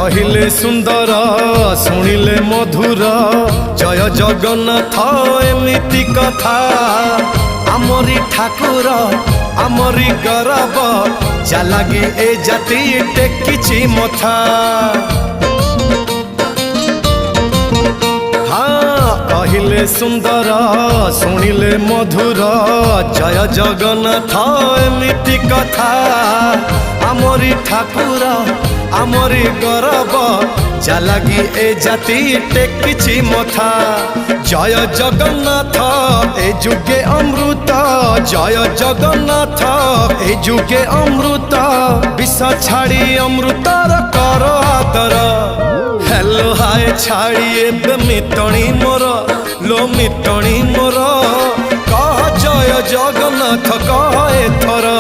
कहिले सुंदर शुणिले मधुर जय जगन्नाथ एमिति कथा आमरी ठाकुर आमरी गौरव जालागी ए जाति टेकिछि मथा। हाँ कहिले सुंदर शुणिले मधुर जय जगन्नाथ एमिति कथा आमरी ठाकुर आमरी गौरव जालागी ए जाति टेकिछि मथा। जय जगन्नाथ ए जुगे अमृत जय जगन्नाथ ए जुगे अमृत विष छाड़ी अमृतर कर आदर। हेलो हाय छाड़ी एबे मिटणी मोर लो मिटणी मोर कह जय जगन्नाथ कह एथर।